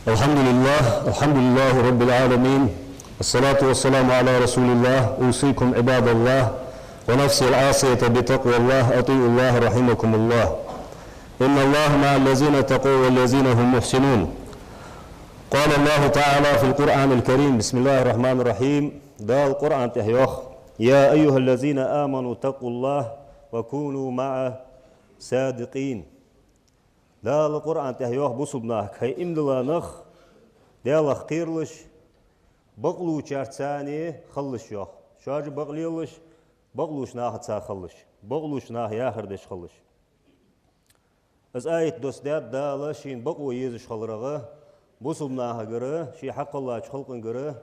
الحمد لله رب العالمين، الصلاة والسلام على رسول الله. أوصيكم عباد الله ونفسي العاصية بتقوى الله، أطيعوا الله رحمكم الله. إن الله مع الذين اتقوا والذين هم محسنون. قال الله تعالى في القرآن الكريم: بسم الله الرحمن الرحيم. ده القرآن تحيوخ: يا أيها الذين آمنوا اتقوا الله وكونوا مع صادقين. ده القرآن تحيوخ بصبناك هي إمدلانخ ديالخ قيرلش بقلو چارتساني خلش يوخ شاج بقليلش بقلوش ناخ تسا خلش بقلوش ناخ ياخردش خلش. از آيت دوستات دالا شين بقلو يزش خلرغه بصبناها قره شي حق الله خلقن قره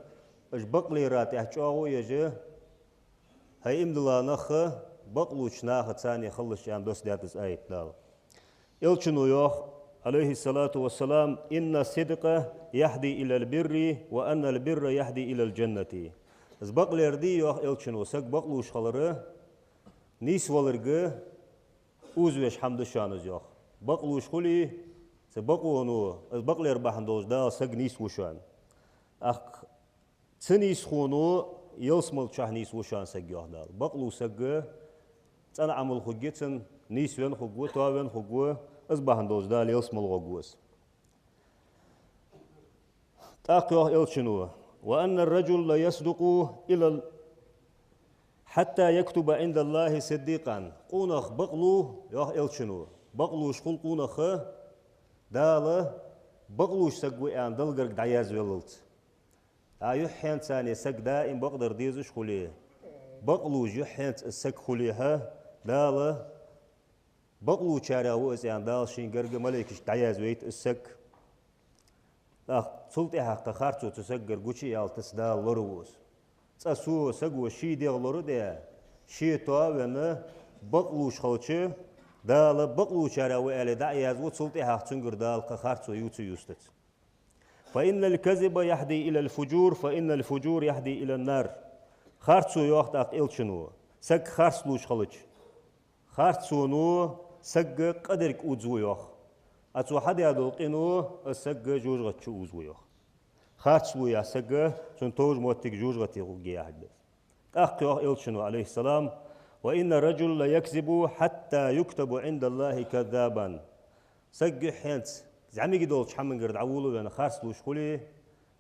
اش بقلي راتي احجاغو يجي هي إمدلانخ بقلوش ناخ تساني خلش يعني دوستات از آيت دالا. إلشنو يوخ عليه الصلاة والسلام: إن الصدق يهدي إلى البر وأن البر يهدي إلى الجنة. إز بقلر دي يوخ إلشنو سك بقلوش خلره نيس ولرغه أوزوش حمد شانز يوخ بقلوش خلي سبقونو إز بقلر بحندوش دا سك نيس وشان أخ تنيس خونو يلسمل شاه نيس وشان سك يوخ دال بقلو سك تنا عمل خجتن نيس وين خجوه تا وين خجوه أصبحن دوز دال يلسم الغوغوس. تاقيوه إلشنو: وأن الرجل لا يصدق حتى يكتب عند الله صديقا. قونخ بقلو يوه إلشنو بقلوش خل قونخ دال بقلوش سقوي عن دلقرق دعياز وللت يحين ثاني سق دائم بقدر ديزش خليه بقلوش يحين السق خليها دال بقلو چارا وز يعني دال شين قرق ملكش دعياز ويت السك سلطي حق تخارتو تسقر قوشي يال تسدال لروز تسو سقو شي ديغ لرو دي شي توا وانا بقلوش خلچه دال بقلو چارا ويالي دعياز و سلطي حق تنقر دال خارتو يوتو يوستت. فإن الكذب يهدي إلى الفجور فإن الفجور يهدي إلى النار. خارتو يوخت اق إلشنو سك خارسلوش خلچ خارتو نو سق قدرك أوزويوخ أتو حد يدلقينو السق جوجغت شو أوزويوخ خارتسلو يا سق شن توج موتك جوجغتي غوغي حدث. أخيوخ إلشنو عليه السلام: وإن الرجل لا يكذب حتى يكتب عند الله كذابا. سق حينت زعمي قدولش حمن قرد عولو وانا خارتسلو شخولي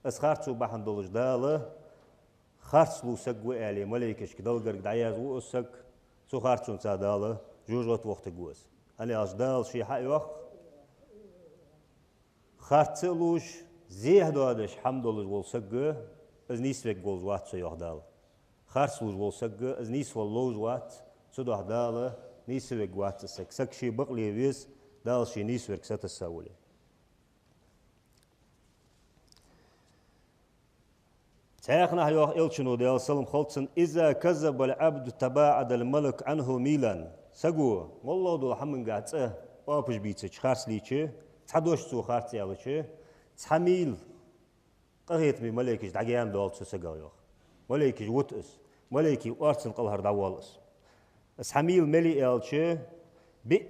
اس خارتسو بحن دولش داله خارتسلو سق وآلي مليكش كدول قرد دعياز و السق سو خارتسو نسا داله جوجغت وقت جوز. أنا أصدال شيء حيوخ خارتلوش زيه دادش حمد الله والسجى از نيسوك جوز وات سيوخ دال خارتلوش والسجى از نيس واللوز وات سدوه دال نيسوك وات سك سك شيء بقلي ويز دال شيء نيسوك ستساولي. تاخنا هيوخ إلشنو ديال سلم خلصن: إذا كذب العبد تباعد الملك عنه ميلا. سقو والله دو حمن قاعد أبش بيتش خارس ليتش تحدوش سو خارس يالش تحميل قهيت بي ملكيش دعيان دولت سقا يوخ ملكيش وتأس ملكي وارسن قلهر دعوالس تحميل ملي يالش